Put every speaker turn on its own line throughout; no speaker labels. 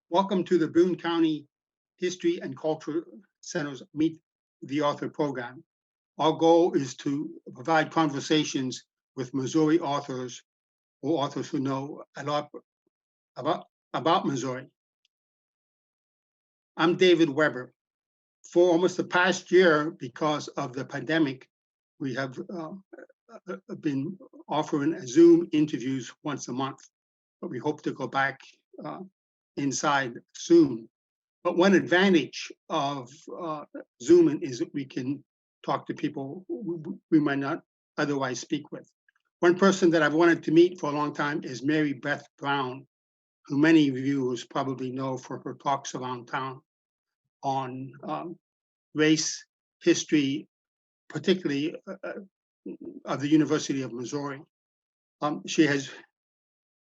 Welcome to the Boone County History and Culture Center's Meet the Author program. Our goal is to provide conversations with Missouri authors or authors who know a lot about Missouri. I'm David Weber. For almost the past year, because of the pandemic, we have been offering Zoom interviews once a month, but we hope to go back inside soon. But one advantage of Zoom is that we can talk to people we might not otherwise speak with. One person that I've wanted to meet for a long time is Mary Beth Brown, who many viewers probably know for her talks around town on race, history, particularly of the University of Missouri. She has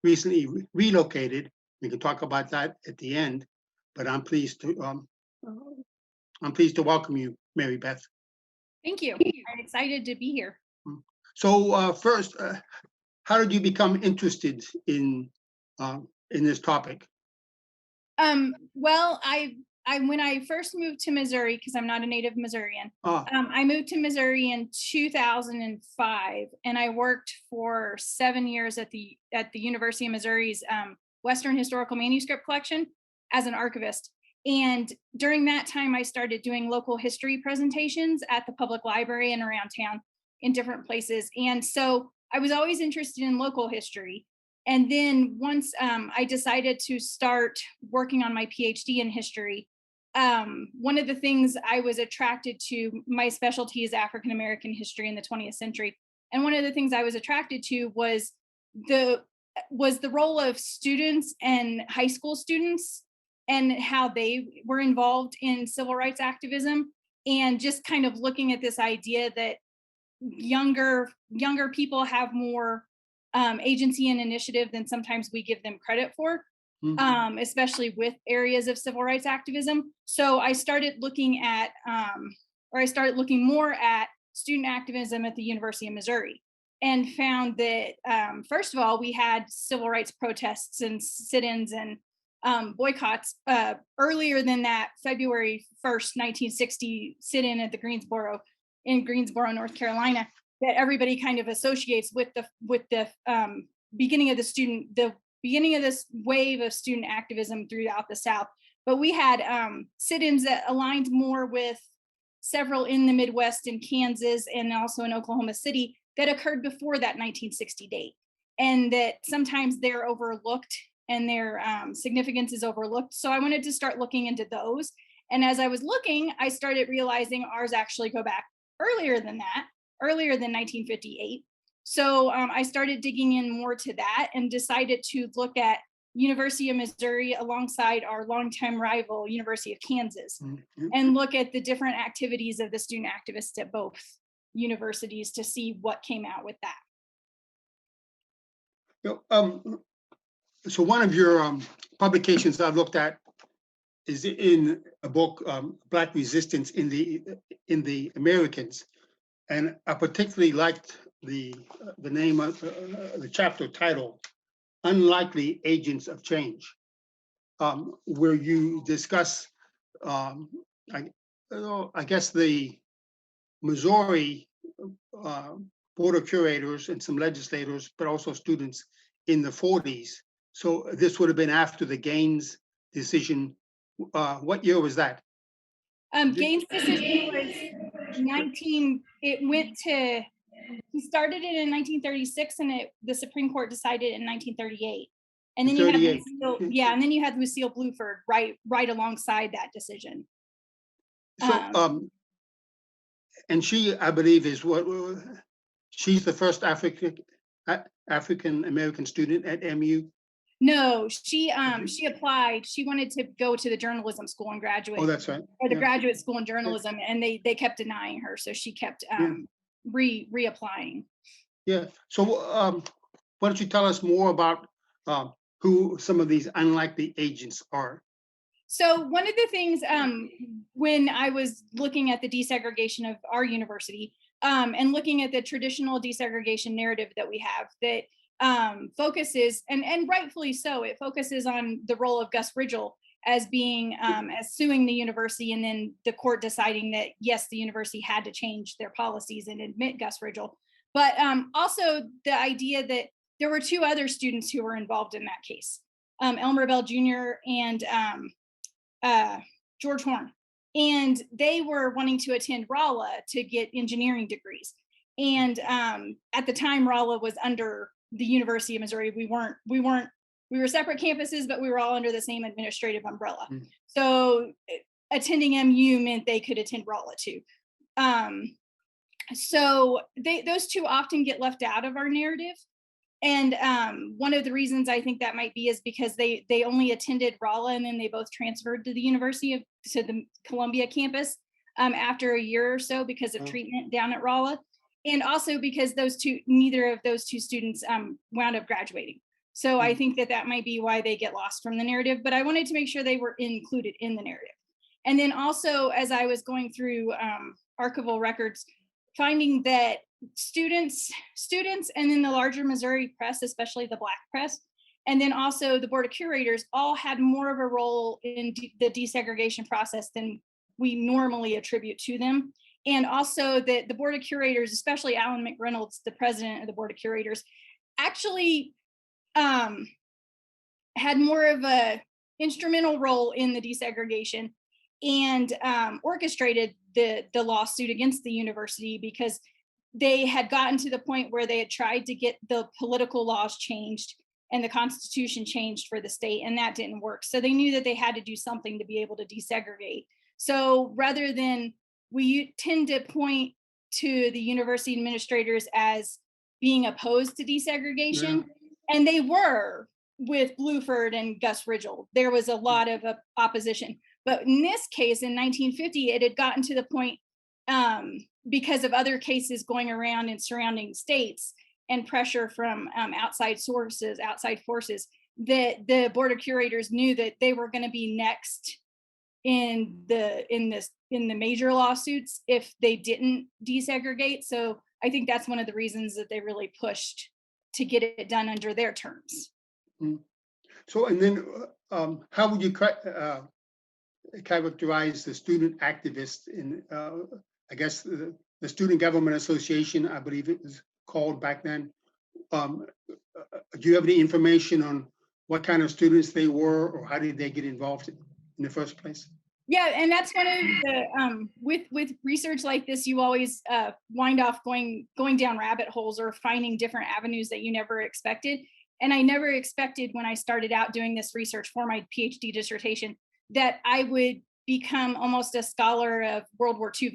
recently relocated. We can talk about that at the end, but I'm pleased to welcome you, Mary Beth.
Thank you. I'm excited to be here.
So first, how did you become interested in this topic?
Well, I when I first moved to Missouri, because I'm not a native Missourian, I moved to Missouri in 2005, and I worked for 7 years at the University of Missouri's Western Historical Manuscript Collection as an archivist. And during that time, I started doing local history presentations at the public library and around town in different places. And so I was always interested in local history. And then once I decided to start working on my PhD in history, one of the things I was attracted to, my specialty is African American history in the 20th century. And one of the things I was attracted to was the role of students and high school students and how they were involved in civil rights activism, and just kind of looking at this idea that younger people have more agency and initiative than sometimes we give them credit for, especially with areas of civil rights activism. So I started looking at, more at student activism at the University of Missouri, and found that, first of all, we had civil rights protests and sit-ins and boycotts earlier than that. February 1st, 1960 sit-in at the Greensboro, North Carolina, that everybody kind of associates with the beginning of this wave of student activism throughout the South. But we had sit-ins that aligned more with several in the Midwest and Kansas, and also in Oklahoma City, that occurred before that 1960 date, and that sometimes they're overlooked and their significance is overlooked. So I wanted to start looking into those. And as I was looking, I started realizing ours actually go back earlier than 1958. So I started digging in more to that and decided to look at University of Missouri alongside our longtime rival, University of Kansas, and look at the different activities of the student activists at both universities to see what came out with that.
So one of your publications I've looked at is in a book, Black Resistance in the Americans, and I particularly liked the name of the chapter title, "Unlikely Agents of Change," where you discuss, I guess, the Missouri board of curators and some legislators, but also students in the 40s. So this would have been after the Gaines decision. What year was that?
Gaines' decision was he started it in 1936, and the Supreme Court decided in 1938. And then you had Lucille Bluford right alongside that decision.
So, and she, I believe, she's the first African American student at MU.
No, she applied. She wanted to go to the journalism school and graduate.
Oh, that's right.
Or the graduate school in journalism, and they kept denying her, so she kept reapplying.
Yeah. So why don't you tell us more about who some of these unlikely agents are?
So one of the things, when I was looking at the desegregation of our university, and looking at the traditional desegregation narrative that we have, that focuses, and rightfully so, it focuses on the role of Gus Ridgel as being as suing the university, and then the court deciding that yes, the university had to change their policies and admit Gus Ridgel. But also the idea that there were two other students who were involved in that case, Albram Jr. and George Horn. And they were wanting to attend Rolla to get engineering degrees. And at the time, Rolla was under the University of Missouri. We were separate campuses, but we were all under the same administrative umbrella. Mm-hmm. So attending MU meant they could attend Rolla too. So those two often get left out of our narrative. And one of the reasons I think that might be is because they only attended Rolla, and then they both transferred to the Columbia campus after a year or so because of treatment down at Rolla. And also because neither of those two students wound up graduating. So I think that might be why they get lost from the narrative, but I wanted to make sure they were included in the narrative. And then also, as I was going through archival records, finding that students, and then the larger Missouri press, especially the Black press, and then also the Board of Curators, all had more of a role in the desegregation process than we normally attribute to them. And also that the Board of Curators, especially Alan McReynolds, the president of the Board of Curators, actually had more of a instrumental role in the desegregation and orchestrated the lawsuit against the university, because they had gotten to the point where they had tried to get the political laws changed and the Constitution changed for the state, and that didn't work. So they knew that they had to do something to be able to desegregate. So rather than, we tend to point to the university administrators as being opposed to desegregation, and they were with Bluford and Gus Ridgel. There was a lot of opposition. But in this case, in 1950, it had gotten to the point, because of other cases going around in surrounding states and pressure from outside sources, outside forces, that the Board of Curators knew that they were going to be next in the major lawsuits if they didn't desegregate. So I think that's one of the reasons that they really pushed to get it done under their terms.
So, and then how would you characterize the student activists in, I guess, the Student Government Association, I believe it was called back then? Do you have any information on what kind of students they were, or how did they get involved in the first place?
Yeah, and that's one of the with research like this, you always wind off going down rabbit holes or finding different avenues that you never expected. And I never expected, when I started out doing this research for my PhD dissertation, that I would become almost a scholar of World War II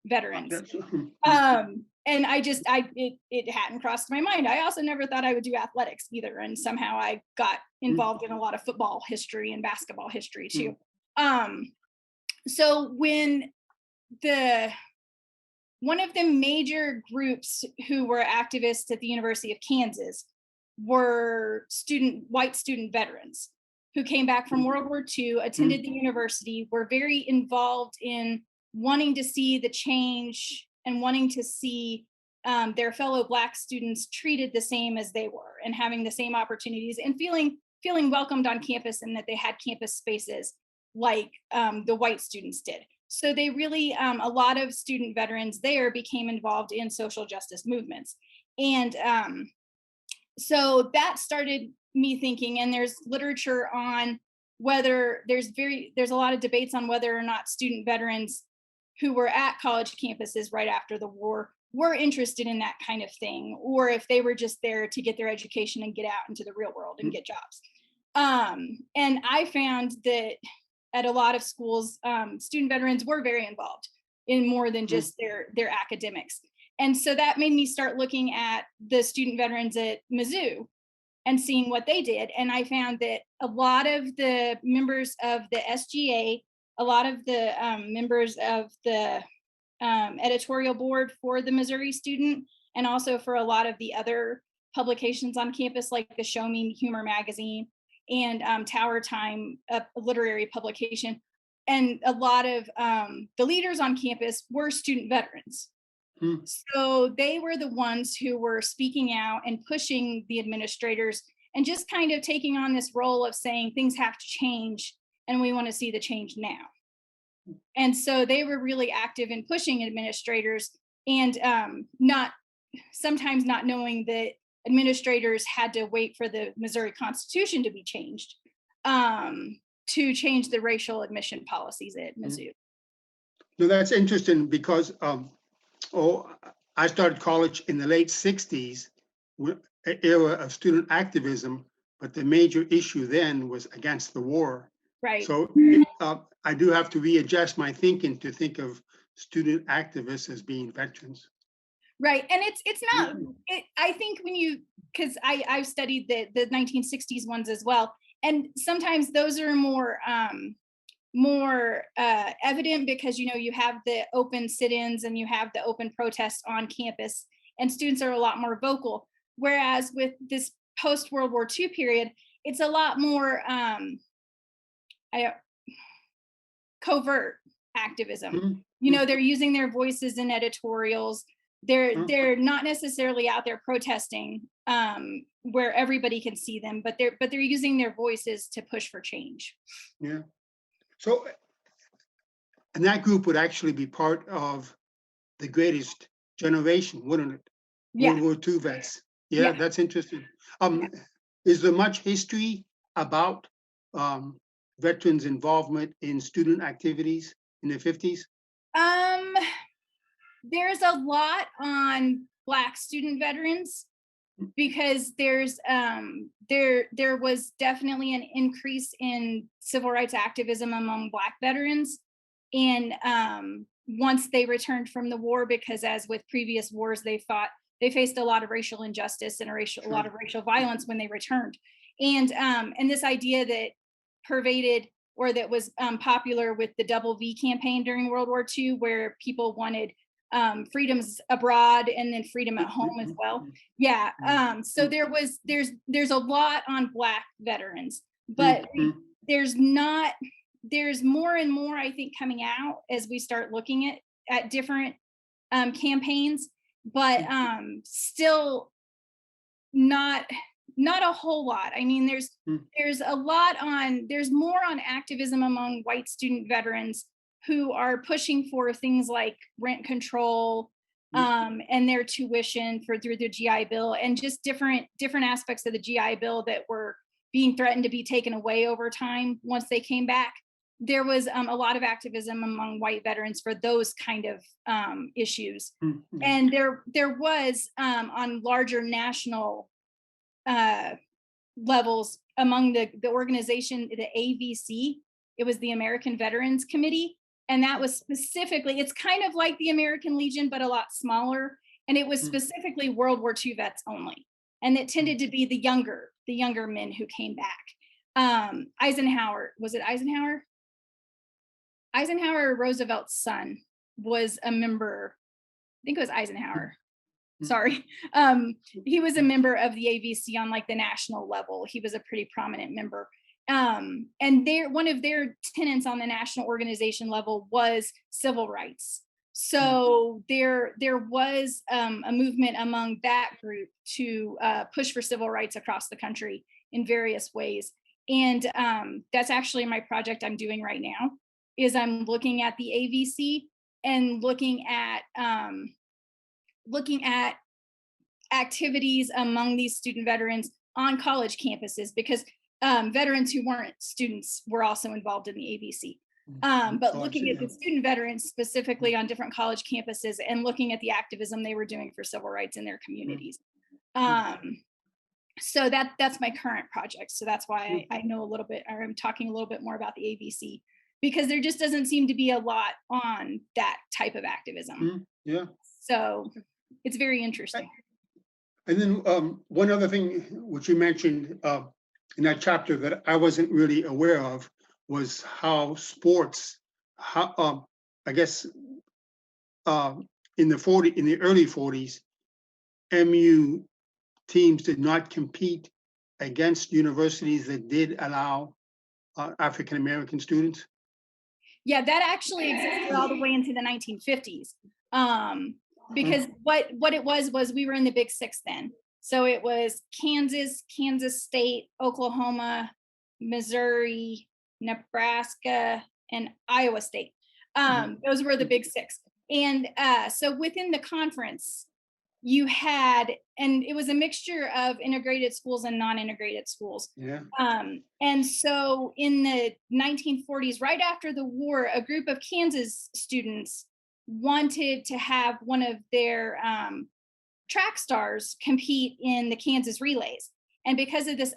veterans. And it hadn't crossed my mind. I also never thought I would do athletics either. And somehow I got involved in a lot of football history and basketball history too. So when one of the major groups who were activists at the University of Kansas were white student veterans who came back from World War II, attended the university, were very involved in wanting to see the change and wanting to see their fellow Black students treated the same as they were and having the same opportunities and feeling welcomed on campus, and that they had campus spaces like the white students did. So they really, a lot of student veterans there became involved in social justice movements. And so that started me thinking, and there's literature on whether there's a lot of debates on whether or not student veterans who were at college campuses right after the war were interested in that kind of thing, or if they were just there to get their education and get out into the real world and get jobs. And I found that at a lot of schools, student veterans were very involved in more than just their academics. And so that made me start looking at the student veterans at Mizzou and seeing what they did. And I found that a lot of the members of the SGA, a lot of the members of the editorial board for the Missouri Student, and also for a lot of the other publications on campus, like the Show Me Humor magazine and Tower Time, a literary publication, and a lot of the leaders on campus were student veterans. So they were the ones who were speaking out and pushing the administrators and just kind of taking on this role of saying things have to change and we want to see the change now. And so they were really active in pushing administrators, and sometimes not knowing that administrators had to wait for the Missouri Constitution to be changed to change the racial admission policies at Mizzou.
No, that's interesting because I started college in the late 60s, an era of student activism, but the major issue then was against the war.
Right.
So I do have to readjust my thinking to think of student activists as being veterans.
Right, and it's not. I think because I've studied the 1960s ones as well, and sometimes those are more evident because you have the open sit-ins and you have the open protests on campus, and students are a lot more vocal. Whereas with this post-World War II period, it's a lot more covert activism. They're using their voices in editorials. They're not necessarily out there protesting where everybody can see them, but they're using their voices to push for change.
Yeah. So, and that group would actually be part of the greatest generation, wouldn't it?
Yeah.
World War II vets. Yeah, that's interesting. Is there much history about veterans' involvement in student activities in the 50s?
There's a lot on Black student veterans because there was definitely an increase in civil rights activism among Black veterans. And once they returned from the war, because as with previous wars, they faced a lot of racial injustice and a lot of racial violence when they returned. And this idea that pervaded or that was popular with the Double V campaign during World War II, where people wanted freedoms abroad and then freedom at home as well. Yeah. So there's a lot on Black veterans, but there's more and more, I think, coming out as we start looking at different campaigns, but still not a whole lot. I mean, there's more on activism among white student veterans who are pushing for things like rent control and their tuition through the GI Bill, and just different aspects of the GI Bill that were being threatened to be taken away over time once they came back. There was a lot of activism among white veterans for those kind of issues. And there was on larger national levels among the organization, the AVC, it was the American Veterans Committee. And that was specifically, it's kind of like the American Legion, but a lot smaller. And it was specifically World War II vets only. And it tended to be the younger men who came back. Eisenhower, was it Eisenhower? Eisenhower Roosevelt's son was a member, I think it was Eisenhower. Sorry. He was a member of the AVC on like the national level. He was a pretty prominent member. And one of their tenets on the national organization level was civil rights. So there was a movement among that group to push for civil rights across the country in various ways. And that's actually my project I'm doing right now, is I'm looking at the AVC and looking at activities among these student veterans on college campuses, because veterans who weren't students were also involved in the AVC. But looking at the student veterans specifically on different college campuses and looking at the activism they were doing for civil rights in their communities. So that's my current project. So that's why I know a little bit, or I'm talking a little bit more about the AVC, because there just doesn't seem to be a lot on that type of activism.
Yeah.
So it's very interesting.
And then one other thing which you mentioned in that chapter that I wasn't really aware of was how sports, I guess in the early 40s, MU teams did not compete against universities that did allow African American students. Yeah,
that actually existed all the way into the 1950s. Because what it was we were in the Big Six then. So it was Kansas State, Oklahoma, Missouri, Nebraska, and Iowa State. Those were the big six. And so within the conference, you had, and it was a mixture of integrated schools and non-integrated schools.
Yeah.
And so in the 1940s, right after the war, a group of Kansas students wanted to have one of their track stars compete in the Kansas relays. And because of this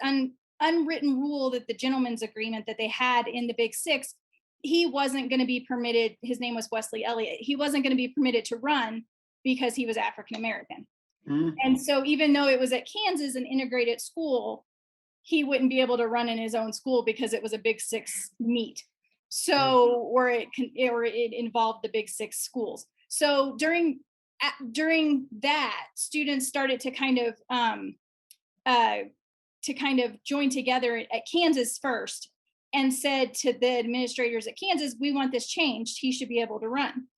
unwritten rule, that the gentleman's agreement that they had in the Big Six, he wasn't going to be permitted. His name was Wesley Elliott. He wasn't going to be permitted to run because he was African American. And so even though it was at Kansas, an integrated school, he wouldn't be able to run in his own school because it was a Big Six meet. So, or it involved the Big Six schools. So during that, students started to kind of join together at Kansas first, and said to the administrators at Kansas, we want this changed. He should be able to run.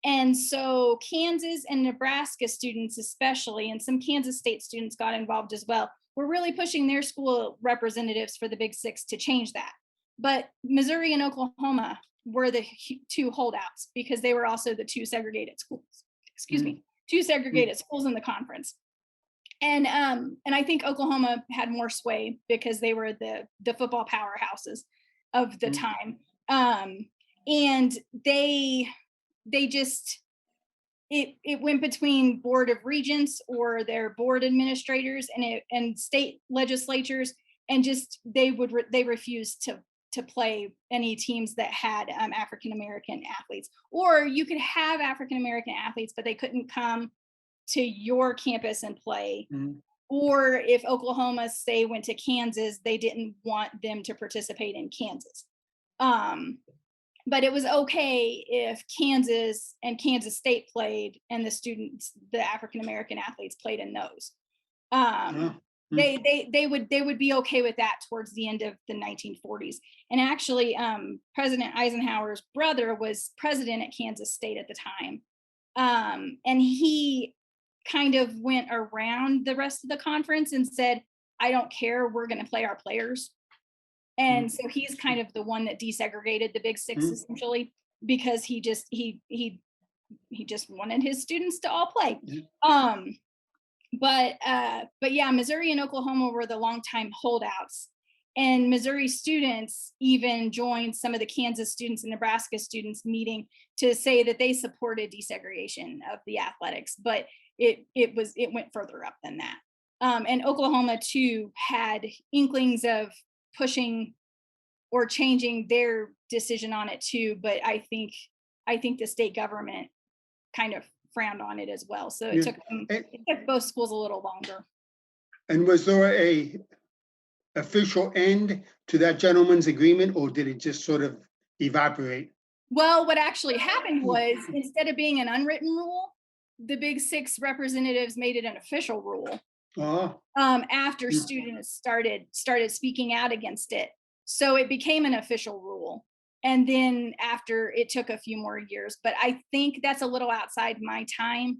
And so Kansas and Nebraska students especially, and some Kansas State students got involved as well, were really pushing their school representatives for the Big Six to change that. But Missouri and Oklahoma were the two holdouts because they were also the two segregated schools. Two segregated schools in the conference. And I think Oklahoma had more sway because they were the football powerhouses of the time. And they just, it went between board of regents or their board administrators and state legislatures, and just they refused to play any teams that had African American athletes. Or you could have African American athletes, but they couldn't come to your campus and play. Or if Oklahoma, say, went to Kansas, they didn't want them to participate in Kansas. But it was okay if Kansas and Kansas State played and the students, the African American athletes, played in those. They would be okay with that towards the end of the 1940s. And actually, President Eisenhower's brother was president at Kansas State at the time. And he kind of went around the rest of the conference and said, I don't care, we're going to play our players. And so he's kind of the one that desegregated the Big Six essentially, because he just wanted his students to all play. But yeah, Missouri and Oklahoma were the longtime holdouts, and Missouri students even joined some of the Kansas students and Nebraska students meeting to say that they supported desegregation of the athletics, but it went further up than that. And Oklahoma too had inklings of pushing or changing their decision on it too, but I think the state government kind of frowned on it as well. So it took both schools a little longer.
And was there a official end to that gentleman's agreement, or did it just sort of evaporate?
Well, what actually happened was, instead of being an unwritten rule, the Big Six representatives made it an official rule. After students started speaking out against it. So it became an official rule. And then after, it took a few more years, but I think that's a little outside my time.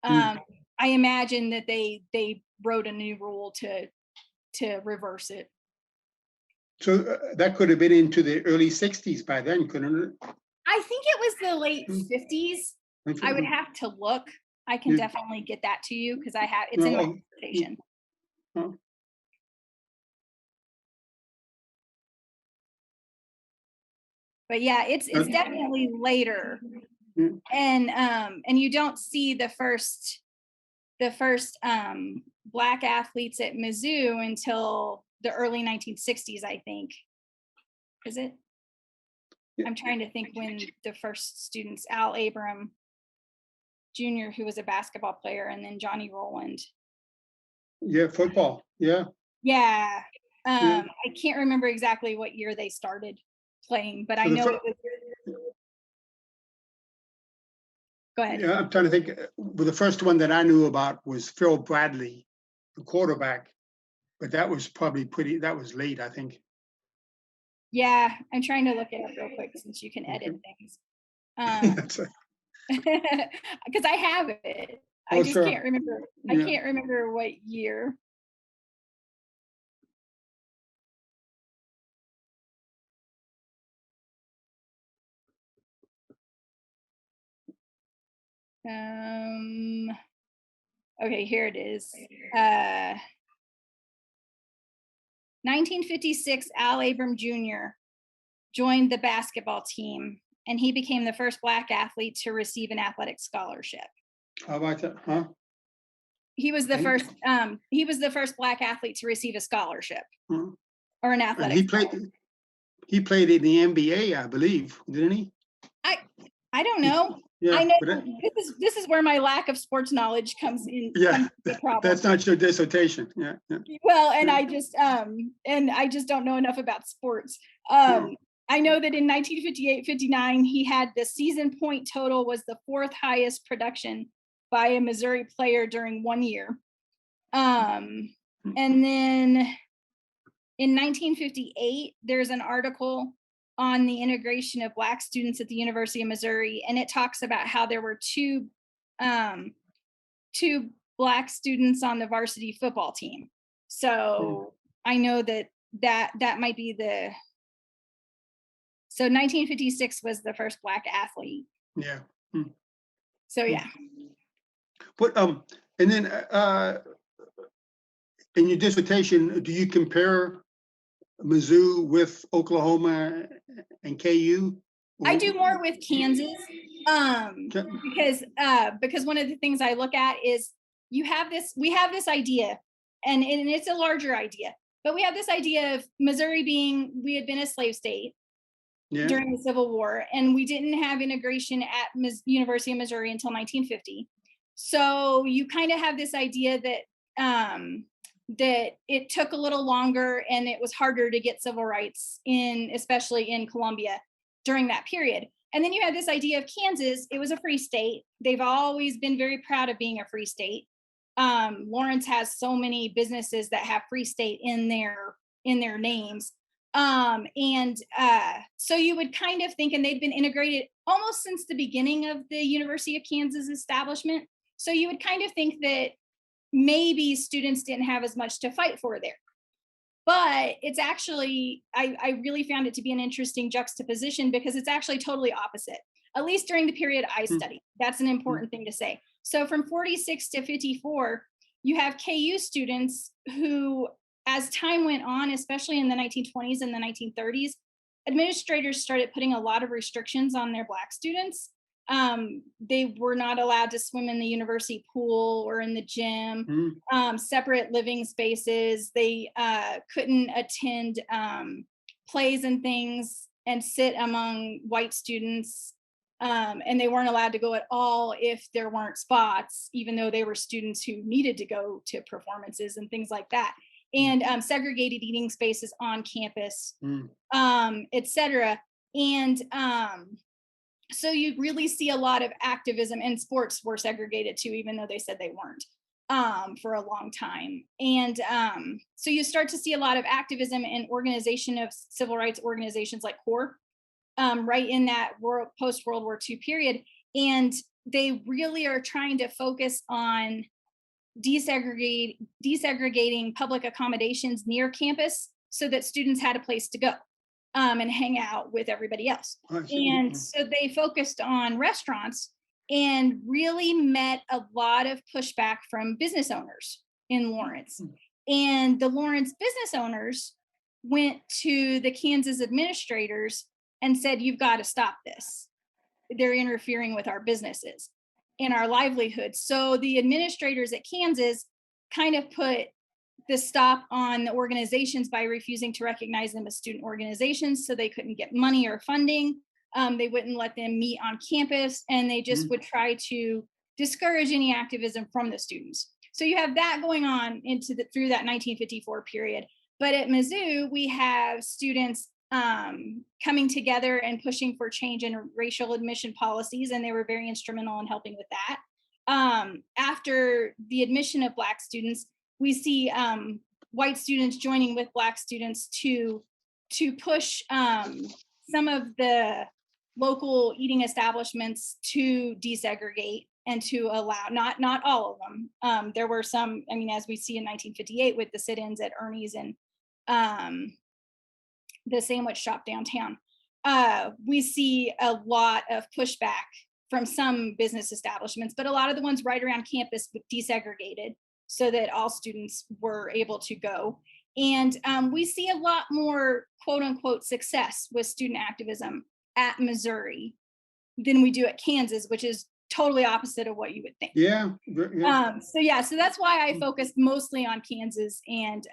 I imagine that they wrote a new rule to reverse it.
So that could have been into the early 60s by then, couldn't it?
I think it was the late 50s. I would have to look. I can definitely get that to you because it's in my presentation. But yeah, it's definitely later. And you don't see the first Black athletes at Mizzou until the early 1960s, I think. Is it? I'm trying to think when the first students, Albram Jr., who was a basketball player, and then Johnny Rowland.
Yeah, football. Yeah.
Yeah. I can't remember exactly what year they started playing, but I know it was. Go ahead.
Yeah, I'm trying to think. Well, the first one that I knew about was Phil Bradley, the quarterback, but that was probably that was late, I think.
Yeah, I'm trying to look it up real quick since you can edit things. Because I have it. I just can't remember. I can't remember what year. Okay, here it is. 1956, Albram Jr. joined the basketball team, and he became the first Black athlete to receive an athletic scholarship.
How about that? Huh?
He was the
And-
first. He was the first Black athlete to receive a scholarship
Hmm.
or an
And
athletic.
he played in the NBA, I believe, didn't he?
I don't know.
Yeah,
I know
but
this is where my lack of sports knowledge comes in.
yeah,
comes the problem.
that's not your dissertation. Yeah, yeah.
Well, and I just don't know enough about sports. I know that in 1958-59, he had the season point total was the fourth highest production by a Missouri player during 1 year. And then in 1958, there's an article on the integration of Black students at the University of Missouri, and it talks about how there were two Black students on the varsity football team. So I know that might be so 1956 was the first Black athlete.
Yeah.
So yeah.
But and then in your dissertation, do you compare Mizzou with Oklahoma and KU?
I do more with Kansas because one of the things I look at is we have this idea, and it's a larger idea, but we have this idea of Missouri we had been a slave state during the Civil War, and we didn't have integration at University of Missouri until 1950. So you kind of have this idea that that it took a little longer and it was harder to get civil rights especially in Columbia during that period. And then you have this idea of Kansas. It was a free state. They've always been very proud of being a free state. Lawrence has so many businesses that have free state in their names. So you would kind of think, and they'd been integrated almost since the beginning of the University of Kansas establishment. So you would kind of think that maybe students didn't have as much to fight for there. But it's actually, I really found it to be an interesting juxtaposition because it's actually totally opposite, at least during the period I studied. That's an important thing to say. So from 46 to 54, you have KU students who, as time went on, especially in the 1920s and the 1930s, administrators started putting a lot of restrictions on their Black students. They were not allowed to swim in the university pool or in the gym, separate living spaces. They couldn't attend plays and things and sit among white students. And they weren't allowed to go at all if there weren't spots, even though they were students who needed to go to performances and things like that. And segregated eating spaces on campus, et cetera. And so you really see a lot of activism, and sports were segregated too, even though they said they weren't for a long time. And so you start to see a lot of activism and organization of civil rights organizations like CORE right in that post-World War II period. And they really are trying to focus on desegregating public accommodations near campus so that students had a place to go and hang out with everybody else. And so they focused on restaurants and really met a lot of pushback from business owners in Lawrence. And the Lawrence business owners went to the Kansas administrators and said, you've got to stop this. They're interfering with our businesses and our livelihood. So the administrators at Kansas kind of put the stop on the organizations by refusing to recognize them as student organizations, so they couldn't get money or funding. They wouldn't let them meet on campus, and they just would try to discourage any activism from the students. So you have that going on through that 1954 period. But at Mizzou, we have students coming together and pushing for change in racial admission policies, and they were very instrumental in helping with that. After the admission of Black students, we see white students joining with Black students to push some of the local eating establishments to desegregate and to allow, not all of them. There were some, I mean, as we see in 1958 with the sit-ins at Ernie's and the sandwich shop downtown, we see a lot of pushback from some business establishments, but a lot of the ones right around campus desegregated so that all students were able to go. And we see a lot more quote unquote success with student activism at Missouri than we do at Kansas, which is totally opposite of what you would think.
Yeah.
So that's why I focused mostly on Kansas and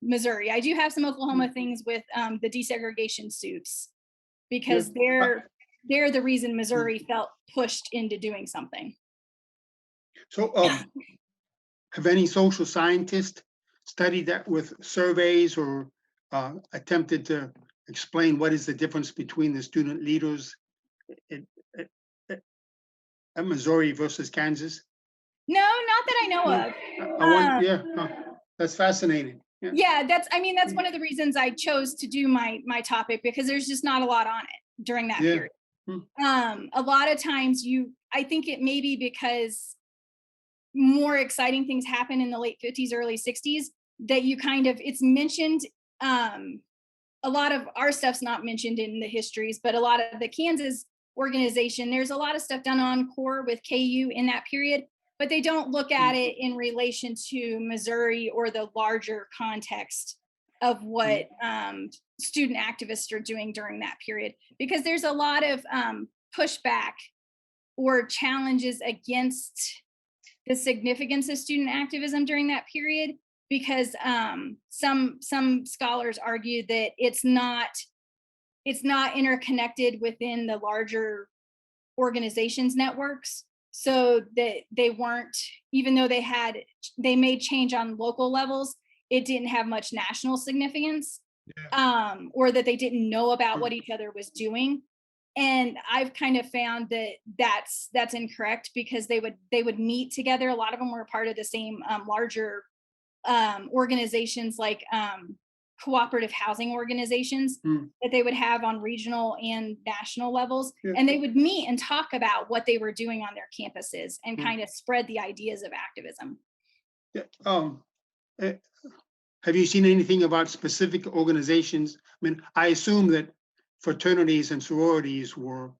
Missouri. I do have some Oklahoma things with the desegregation suits because they're the reason Missouri felt pushed into doing something.
So have any social scientists studied that with surveys or attempted to explain what is the difference between the student leaders at Missouri versus Kansas?
No, not that I know of.
That's fascinating.
Yeah, that's one of the reasons I chose to do my topic, because there's just not a lot on it during that period. A lot of times I think it may be because more exciting things happen in the late 50s, early 60s that it's mentioned. A lot of our stuff's not mentioned in the histories, but a lot of the Kansas organization, there's a lot of stuff done on core with KU in that period, but they don't look at it in relation to Missouri or the larger context of what student activists are doing during that period, because there's a lot of pushback or challenges against the significance of student activism during that period, because some scholars argue that it's not interconnected within the larger organizations networks, so that they weren't, even though they made change on local levels, it didn't have much national significance, or that they didn't know about what each other was doing. And I've kind of found that that's incorrect, because they would meet together. A lot of them were part of the same larger organizations, like cooperative housing organizations that they would have on regional and national levels. And they would meet and talk about what they were doing on their campuses and kind of spread the ideas of activism.
Have you seen anything about specific organizations? I mean, I assume that fraternities and sororities were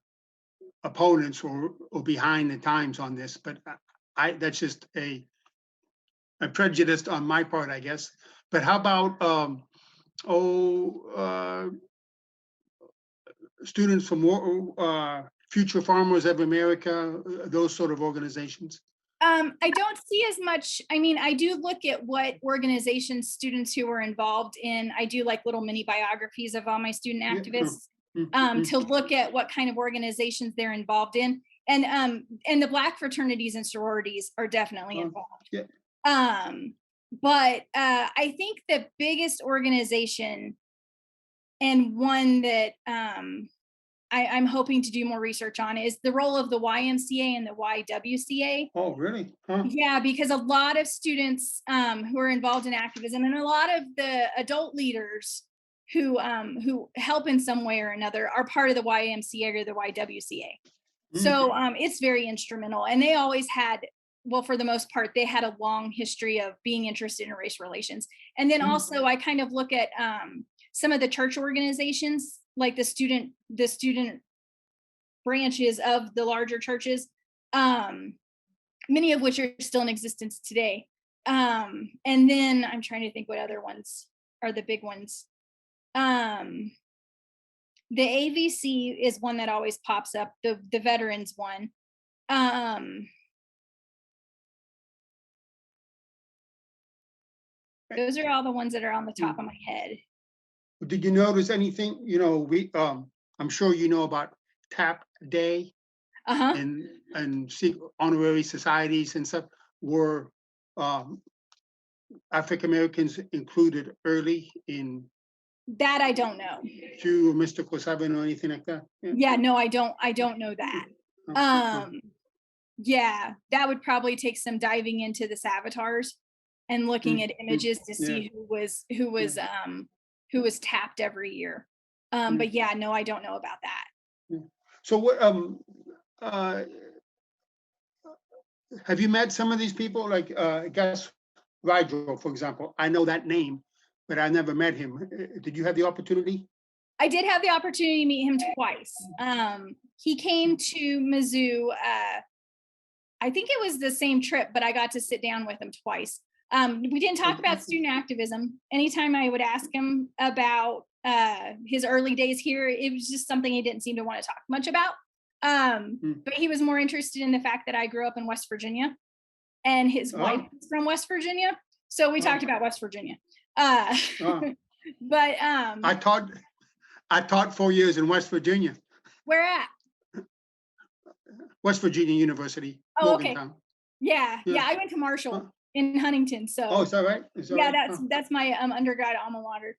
opponents or behind the times on this, but that's just a prejudice on my part, I guess. But how about students from Future Farmers of America, those sort of organizations?
I don't see as much. I mean, I do look at what organizations students who were involved in. I do like little mini biographies of all my student activists to look at what kind of organizations they're involved in. And the Black fraternities and sororities are definitely involved. But I think the biggest organization, and one that I'm hoping to do more research on, is the role of the YMCA and the YWCA.
Oh, really?
Yeah, because a lot of students who are involved in activism, and a lot of the adult leaders who help in some way or another, are part of the YMCA or the YWCA. So it's very instrumental, and they always had, well, for the most part, they had a long history of being interested in race relations. And then also I kind of look at some of the church organizations, like the student branches of the larger churches, many of which are still in existence today. And then I'm trying to think what other ones are the big ones. The AVC is one that always pops up, the veterans one. Those are all the ones that are on the top of my head.
Did you notice anything? I'm sure you know about TAP Day and honorary societies and stuff. Were African Americans included early in
that? I don't know.
Q or Mystical 7 or anything like that?
Yeah, no, I don't know that. Yeah, that would probably take some diving into the Savatars and looking at images to see who was tapped every year. But yeah, no, I don't know about that.
So what have you met some of these people, like Gus Rigel, for example? I know that name, but I never met him. Did you have the opportunity?
I did have the opportunity to meet him twice. He came to Mizzou. I think it was the same trip, but I got to sit down with him twice. We didn't talk about student activism. Anytime I would ask him about his early days here, it was just something he didn't seem to want to talk much about. But he was more interested in the fact that I grew up in West Virginia and his wife is from West Virginia. So we talked about West Virginia. But
I taught 4 years in West Virginia.
Where at?
West Virginia University.
Oh, okay. Yeah. I went to Marshall in Huntington. So.
Oh, is that right?
That's my undergrad alma mater.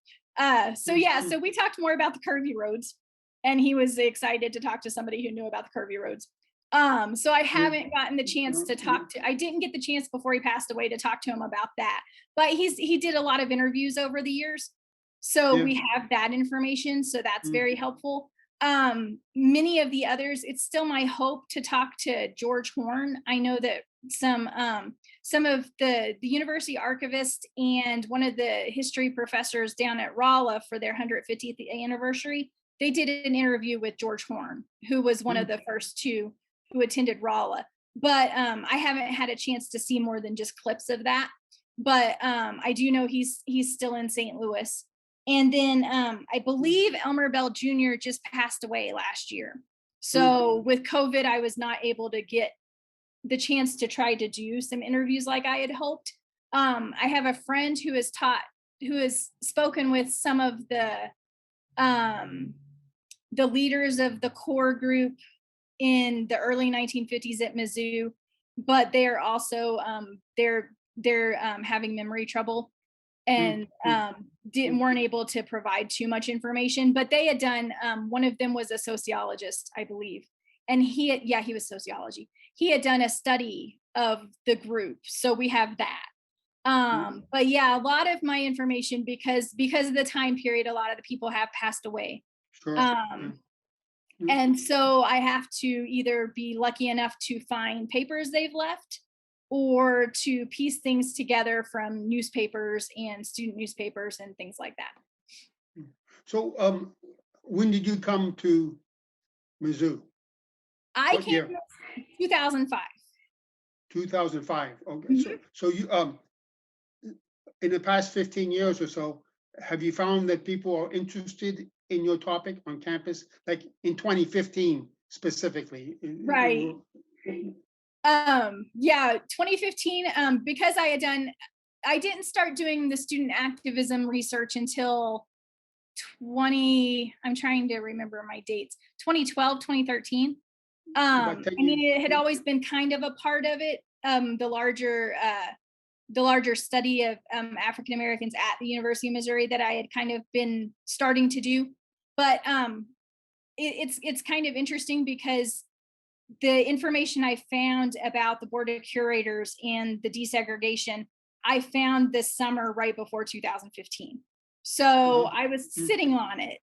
So we talked more about the curvy roads, and he was excited to talk to somebody who knew about the curvy roads. So I haven't gotten the chance to I didn't get the chance before he passed away to talk to him about that, but he did a lot of interviews over the years. So we have that information. So that's very helpful. Many of the others, it's still my hope to talk to George Horn. I know that some of the university archivist and one of the history professors down at Rolla for their 150th anniversary, they did an interview with George Horn, who was one of the first two who attended Rolla. But I haven't had a chance to see more than just clips of that. But I do know he's still in St. Louis. And then I believe Elmer Bell Jr. just passed away last year. So with COVID, I was not able to get the chance to try to do some interviews like I had hoped. I have a friend who has spoken with some of the leaders of the core group in the early 1950s at Mizzou, but they're also they're having memory trouble and weren't able to provide too much information. But they had done one of them was a sociologist, I believe, and he was sociology. He had done a study of the group, so we have that. But yeah, a lot of my information, because of the time period, a lot of the people have passed away.
Sure.
And so I have to either be lucky enough to find papers they've left or to piece things together from newspapers and student newspapers and things like that.
So when did you come to Mizzou?
I came in 2005.
2005. Okay. So you in the past 15 years or so, have you found that people are interested in your topic on campus, like in 2015 specifically?
Right. 2015, because I didn't start doing the student activism research until I'm trying to remember my dates, 2012, 2013. It had always been kind of a part of it, the larger study of African Americans at the University of Missouri that I had kind of been starting to do. But it's kind of interesting because the information I found about the Board of Curators and the desegregation, I found this summer right before 2015. So I was sitting on it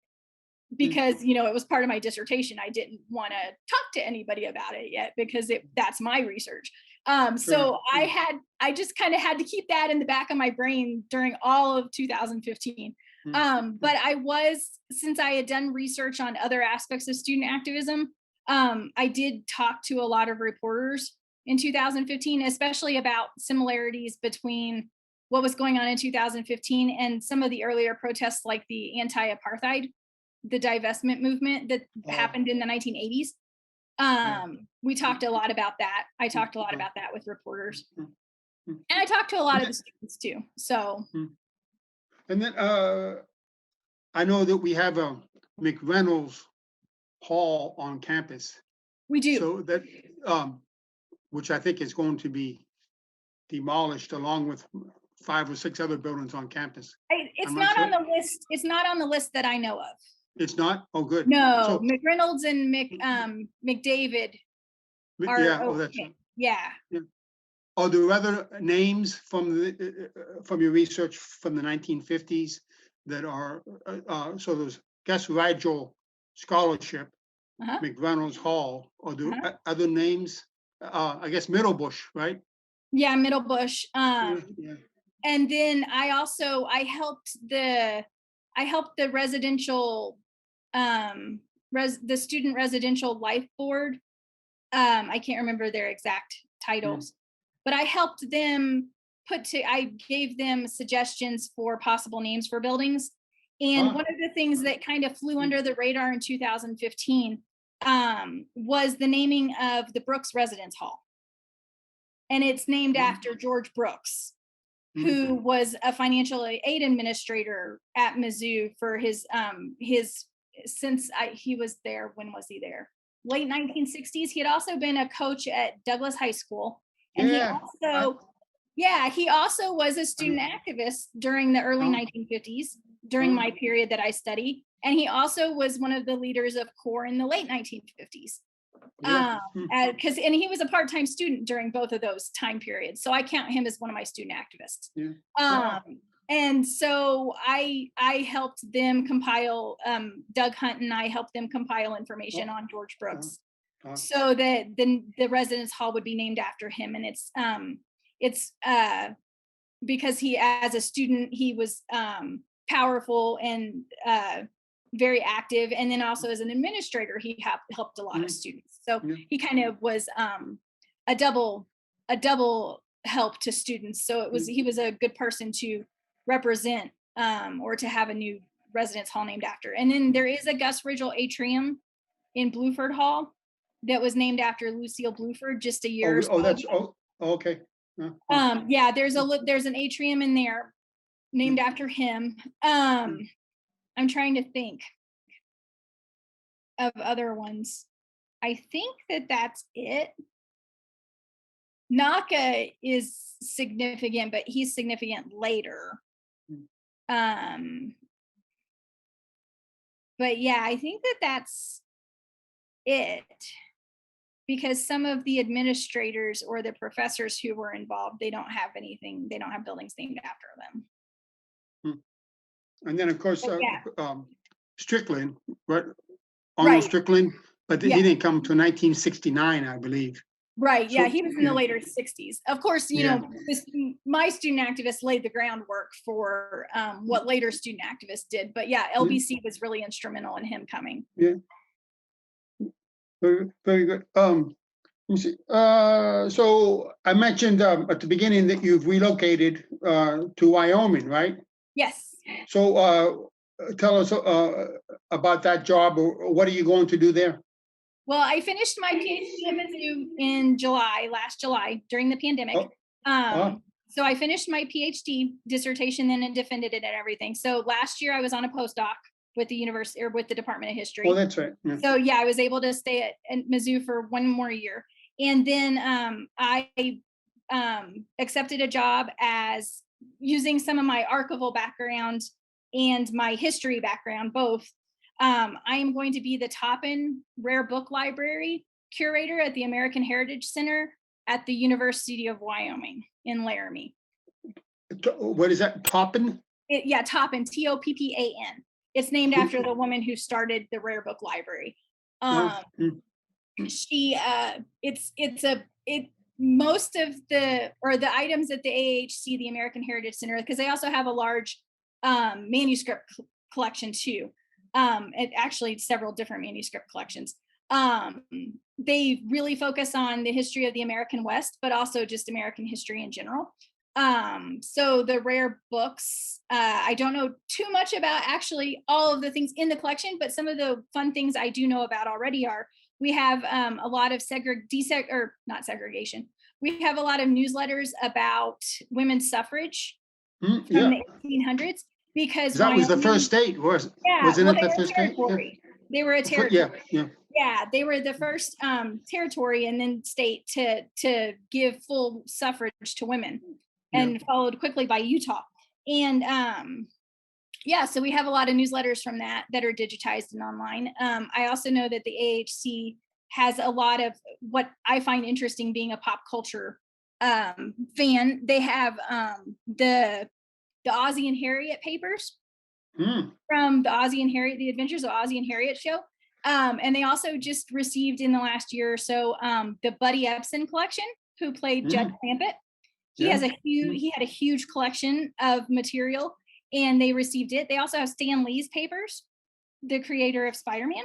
because, it was part of my dissertation. I didn't want to talk to anybody about it yet because that's my research. So I just kind of had to keep that in the back of my brain during all of 2015. But since I had done research on other aspects of student activism, I did talk to a lot of reporters in 2015, especially about similarities between what was going on in 2015 and some of the earlier protests like the anti-apartheid, the divestment movement that happened in the 1980s. We talked a lot about that. I talked a lot about that with reporters. And I talked to a lot of the students too. So.
And then I know that we have a McReynolds Hall on campus.
We do.
So that, which I think is going to be demolished along with 5 or 6 other buildings on campus.
It's not on the list. It's not on the list that I know of.
It's not? Oh, good.
No, so, McReynolds and McDavid are
that's right.
Yeah.
Are there other names from your research from the 1950s that are so there's Gus Rigel Scholarship, McReynolds Hall. Are there other names? I guess Middlebush, right?
Yeah, Middlebush. And then I helped the residential the Student Residential Life Board. I can't remember their exact titles, but I helped them I gave them suggestions for possible names for buildings. And one of the things that kind of flew under the radar in 2015 was the naming of the Brooks Residence Hall. And it's named after George Brooks, who was a financial aid administrator at Mizzou for he was there. When was he there? Late 1960s. He had also been a coach at Douglas High School. And he also was a student activist during the early 1950s, during my period that I studied. And he also was one of the leaders of CORE in the late 1950s. And he was a part-time student during both of those time periods. So I count him as one of my student activists. And so I helped them compile, Doug Hunt and I helped them compile information on George Brooks so that the residence hall would be named after him. And it's because he, as a student, he was powerful and very active. And then also as an administrator, he helped a lot of students. So he kind of was a double help to students. So he was a good person to represent or to have a new residence hall named after. And then there is a Gus Ridgel atrium in Bluford Hall that was named after Lucille Bluford just a year.
Okay.
Yeah, there's an atrium in there named after him. I'm trying to think of other ones. I think that's it. Naka is significant, but he's significant later. But yeah, I think that's it, because some of the administrators or the professors who were involved, they don't have buildings named after them.
And then of course, Strickland, right? Arnold Strickland, but he didn't come to 1969, I believe.
Right. Yeah, he was in the later 60s. Of course, my student activists laid the groundwork for what later student activists did. But yeah, LBC was really instrumental in him coming.
Yeah. Very, very good. So I mentioned at the beginning that you've relocated to Wyoming, right?
Yes.
So tell us about that job, or what are you going to do there?
Well, I finished my PhD at Mizzou in last July, during the pandemic. So I finished my PhD dissertation then and defended it and everything. So last year I was on a postdoc with the university, or with the Department of History.
Oh, that's right. Yeah.
So yeah, I was able to stay at Mizzou for one more year. And then I accepted a job as using some of my archival background and my history background, both. I am going to be the Toppin Rare Book Library curator at the American Heritage Center at the University of Wyoming in Laramie.
What is that, Toppin?
Toppin, Toppan. It's named after the woman who started the Rare Book Library. Most of the items at the AHC, the American Heritage Center, because they also have a large manuscript collection too. Actually several different manuscript collections. They really focus on the history of the American West, but also just American history in general. So the rare books, I don't know too much about actually all of the things in the collection, but some of the fun things I do know about already are, we have a lot of not segregation. We have a lot of newsletters about women's suffrage from the 1800s, because
that was the first state, wasn't it the first state? Yeah.
They were a territory.
Yeah.
They were the first territory and then state to give full suffrage to women, and followed quickly by Utah. And so we have a lot of newsletters from that are digitized and online. I also know that the AHC has a lot of what I find interesting, being a pop culture fan. They have the Ozzie and Harriet papers from the Adventures of Ozzie and Harriet show. And they also just received in the last year or so the Buddy Ebsen collection, who played Judge Clampett. He had a huge collection of material, and they received it. They also have Stan Lee's papers the creator of Spider-Man.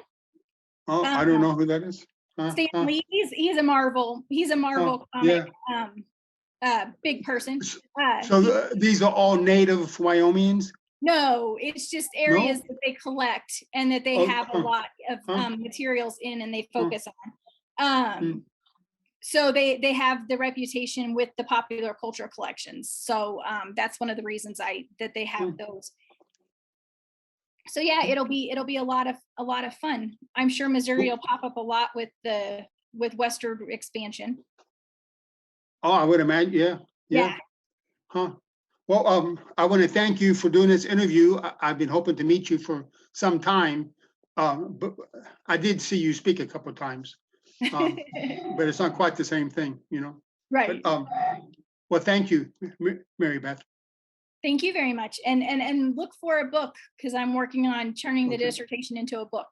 Oh, I don't know who that is.
Stan Lee, he's a Marvel comic big person.
So these are all native Wyomingians?
No, it's just areas that they collect and that they have a lot of materials in, and they focus on. So they have the reputation with the popular culture collections. So that's one of the reasons that they have those. So yeah, it'll be a lot of fun. I'm sure Missouri will pop up a lot with westward expansion.
Oh, I would imagine, yeah. Huh. Well, I want to thank you for doing this interview. I've been hoping to meet you for some time, but I did see you speak a couple of times, but it's not quite the same thing, you know.
Right.
But, well, thank you, Mary Beth.
Thank you very much, and look for a book, because I'm working on turning the dissertation into a book.